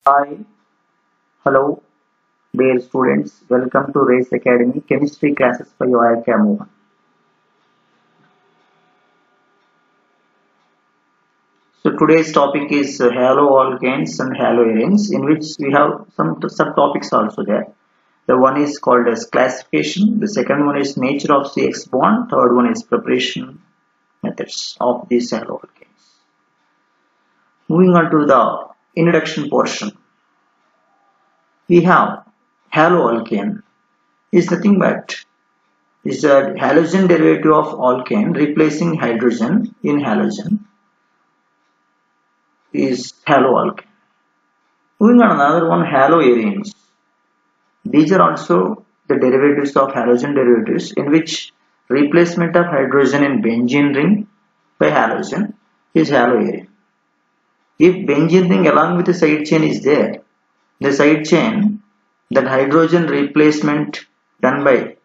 Hi, hello, dear students. Welcome to Race Academy Chemistry classes by YKMO. So today's topic is haloalkanes and haloarenes, in which we have some subtopics also there. The one is called as classification. The second one is nature of CX bond. Third one is preparation methods of these haloalkanes. Moving on to the introduction portion, we have haloalkane is nothing but is a halogen derivative of alkane replacing hydrogen in halogen is haloalkane. Moving on another one, haloarenes. These are also the derivatives of halogen derivatives in which replacement of hydrogen in benzene ring by halogen is haloarene. If benzene ring along with the side chain is there, the side chain, that hydrogen replacement done by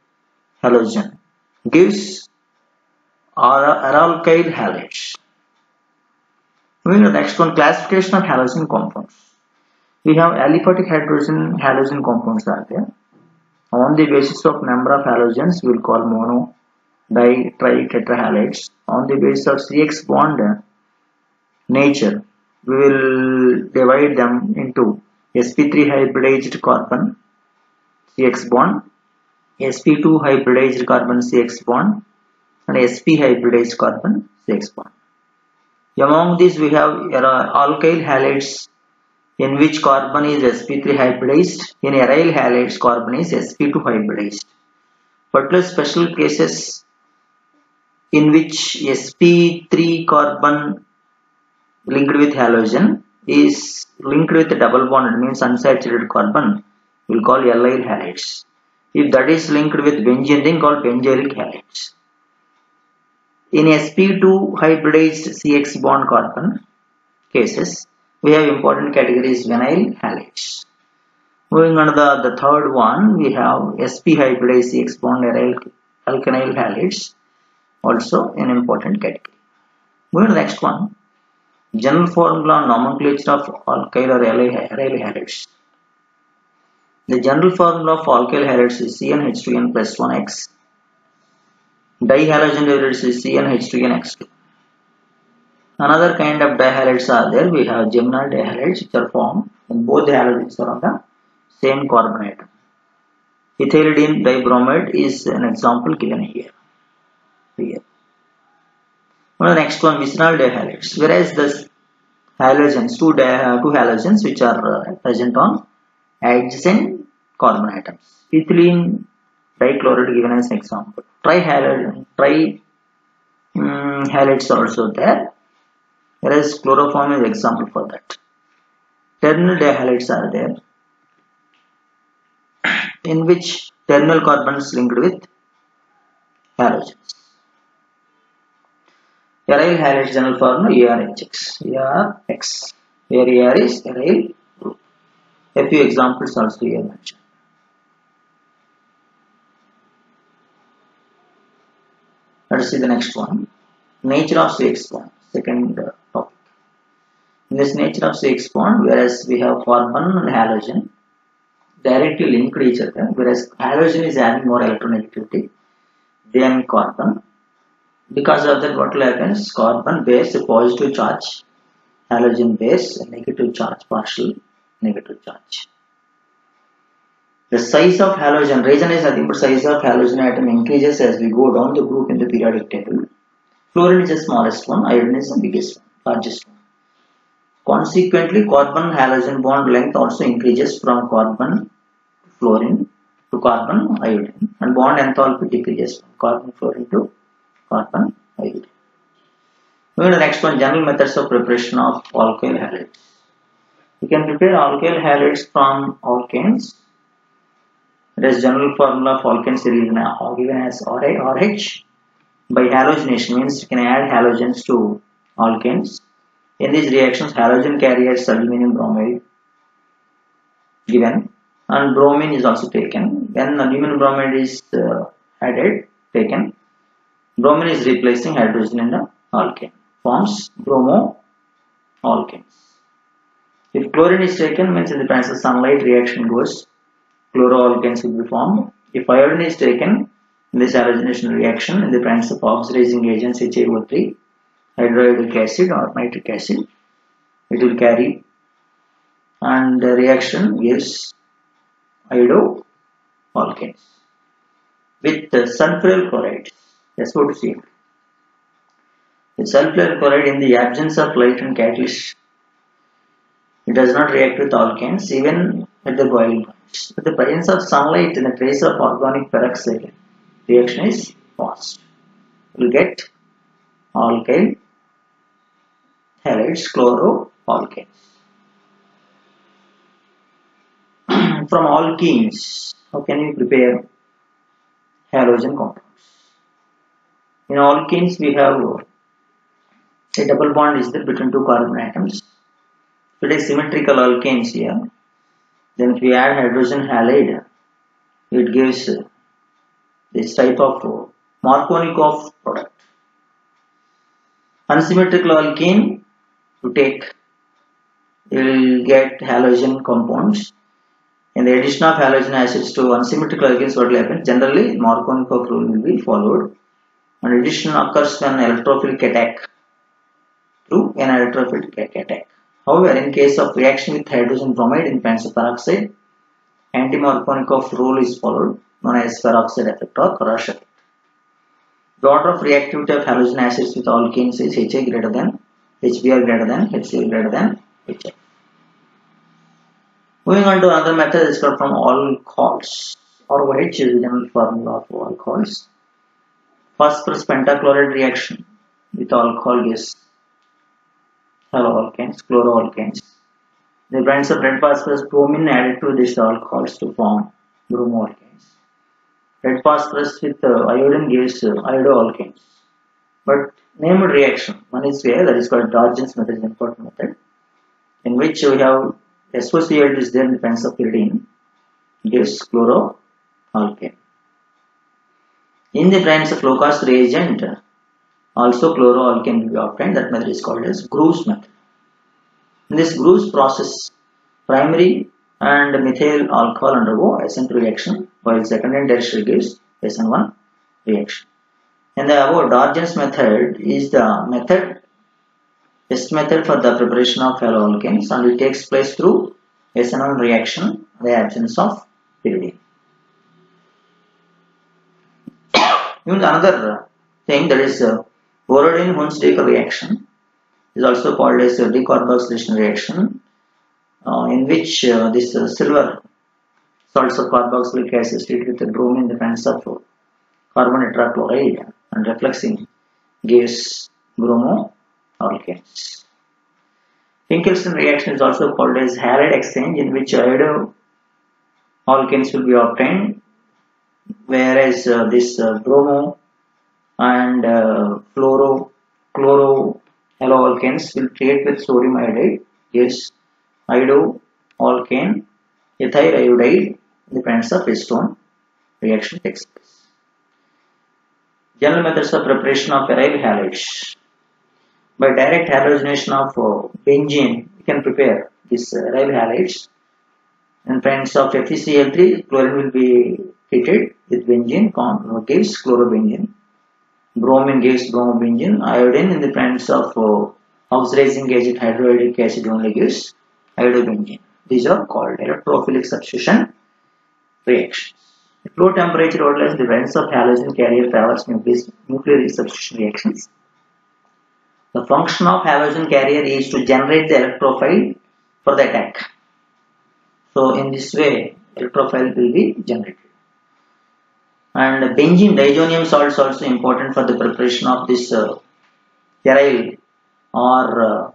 halogen gives aralkyl halides. Moving to the next one, classification of halogen compounds. We have aliphatic hydrogen halogen compounds are there. On the basis of number of halogens, we will call mono, di, tri, tetrahalides. On the basis of CX bond nature, we will divide them into sp3 hybridized carbon CX bond, sp2 hybridized carbon CX bond, and sp hybridized carbon CX bond. Among these, we have alkyl halides in which carbon is sp3 hybridized. In aryl halides, carbon is sp2 hybridized. Particular special cases in which sp3 carbon linked with halogen is linked with double bond, means unsaturated carbon, we will call allyl halides. If that is linked with benzene ring, called benzoylic halides. In sp2 hybridized CX bond carbon cases, we have important categories vinyl halides. Moving on to the third one, we have sp hybridized CX bond alkyl halides, also an important category. Moving to the next one, general formula and nomenclature of alkyl or aryl halides. The general formula of alkyl halides is CnH2n plus 1x. Dihalogen derivatives is CnH2nX2. Another kind of dihalides are there. We have geminal dihalides which are formed when both the halogens are on the same carbon atom. Ethylidene dibromide is an example given here. Now the next one, vicinal dihalides. Whereas the halogens, two halogens which are present on adjacent carbon atoms. Ethylene dichloride given as an example. Trihalides also there. Whereas chloroform is example for that. Terminal dihalides are there, in which terminal carbons linked with halogens. Aryl halides general formula ARHX, ARX, where AR is aryl group. A few examples also here mentioned. Let us see the next one. Nature of CX bond, second topic. In this nature of CX bond, whereas we have carbon and halogen directly linked each other, whereas halogen is having more electronegativity than carbon. Because of that, what will happen is carbon bears a positive charge, halogen bears a negative charge, partial negative charge. The size of halogen, reason is nothing but size of halogen atom increases as we go down the group in the periodic table. Fluorine is the smallest one, iodine is the biggest one, largest one. Consequently, carbon halogen bond length also increases from carbon fluorine to carbon iodine, and bond enthalpy decreases from carbon fluorine to carbon iodine. Moving to the next one, general methods of preparation of alkyl halides. We can prepare alkyl halides from alkanes. It is general formula of alkanes given as RH. By halogenation means you can add halogens to alkanes. In these reactions, halogen carriers aluminum bromide given, and bromine is also taken. When aluminum bromide is taken, bromine is replacing hydrogen in the alkane, forms bromo alkanes. If chlorine is taken, means in the presence of sunlight, reaction goes, chloroalkanes will be formed. If iodine is taken in this halogenation reaction, in the presence of oxidizing agents HiO3, hydroiodic acid or nitric acid, it will carry, and the reaction gives iodoalkanes with sulfuryl chloride. Let's go to see. With sulfuryl chloride, in the absence of light and catalyst, it does not react with alkanes even at the boiling point. With the presence of sunlight and the trace of organic peroxide, reaction is fast. We will get alkyl halides, chloroalkanes. From alkenes, how can we prepare halogen compounds? In alkenes, we have a double bond is there between two carbon atoms. If it is symmetrical alkanes here, then if we add hydrogen halide, it gives this type of Markovnikov product. Unsymmetrical alkene, you take, you will get halogen compounds. In the addition of halogen acids to unsymmetrical alkenes, what will happen? Generally, Markovnikov rule will be followed, and addition occurs when electrophilic attack through an electrophilic attack. However, in case of reaction with hydrogen bromide in presence of peroxide, anti-Markovnikov rule is followed, known as peroxide effect or Kharasch effect. The order of reactivity of halogen acids with alkenes is Ha greater than, HBr greater than, HCl greater than HF. Moving on to another method is called from alcohols. OH is the general formula of alcohols. Phosphorus pentachloride reaction with alcohol gives haloalkanes, chloroalkanes. The brands of red phosphorus bromine added to these alcohols to form bromoalkanes. Red phosphorus with iodine gives iodoalkanes. But named reaction, one is here, that is called Darjan's method, is an important method, in which we have SOCl is there in the presence of pyridine, gives chloroalkane. In the presence of low cost reagent, also chloroalkane will be obtained. That method is called as Gruve's method. In this Gruve's process, primary and methyl alcohol undergo SN2 reaction, while secondary and tertiary gives SN1 reaction. And the above Darjan's method is the best method for the preparation of haloalkanes, and it takes place through SN1 reaction in the absence of pyridine. Even another thing, that is Borodin-Hunsrück reaction, is also called as a decarboxylation reaction, in which this silver salts of carboxylic acid is treated with the bromine in the presence of carbon tetrachloride, and refluxing gives bromoalkanes. Finkelstein reaction is also called as halide exchange, in which iodoalkanes will be obtained, whereas this bromo and chloro haloalkanes will react with sodium iodide, gives iodoalkane, ethyl iodide in the presence of acetone. Reaction takes place. General methods of preparation of aryl halides. By direct halogenation of benzene, we can prepare this aryl halides. In presence of FeCl3, chlorine will be treated with benzene, gives chlorobenzene. Bromine gives bromobenzene. Iodine in the presence of oxidizing agent hydroiodic acid only gives iodobenzene. These are called electrophilic substitution reactions. At low temperature, the presence of halogen carrier travels nuclear substitution reactions. The function of halogen carrier is to generate the electrophile for the attack. So in this way, electrophile will be generated. And benzene diazonium salt is also important for the preparation of this aryl or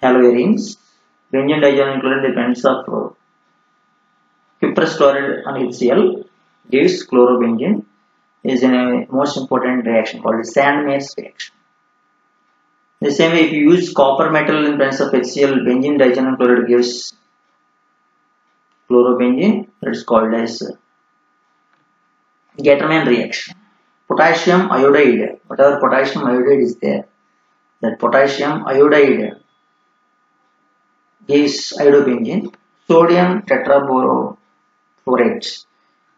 haloarenes. Benzene diazonium chloride depends of cuprous chloride and HCl gives chlorobenzene, is a most important reaction called Sandmeier's reaction. The same way, if you use copper metal in presence of HCl, benzene diazonium chloride gives chlorobenzene. That is called as Gattermann reaction. Potassium iodide, whatever potassium iodide is there, that potassium iodide gives iodobenzene. Sodium tetraboroforates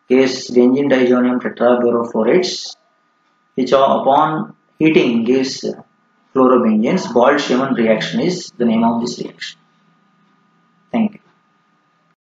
gives benzene diazonium tetraboroforates, which upon heating gives fluorobenzenes. Bolt-Schumann reaction is the name of this reaction. Thank you.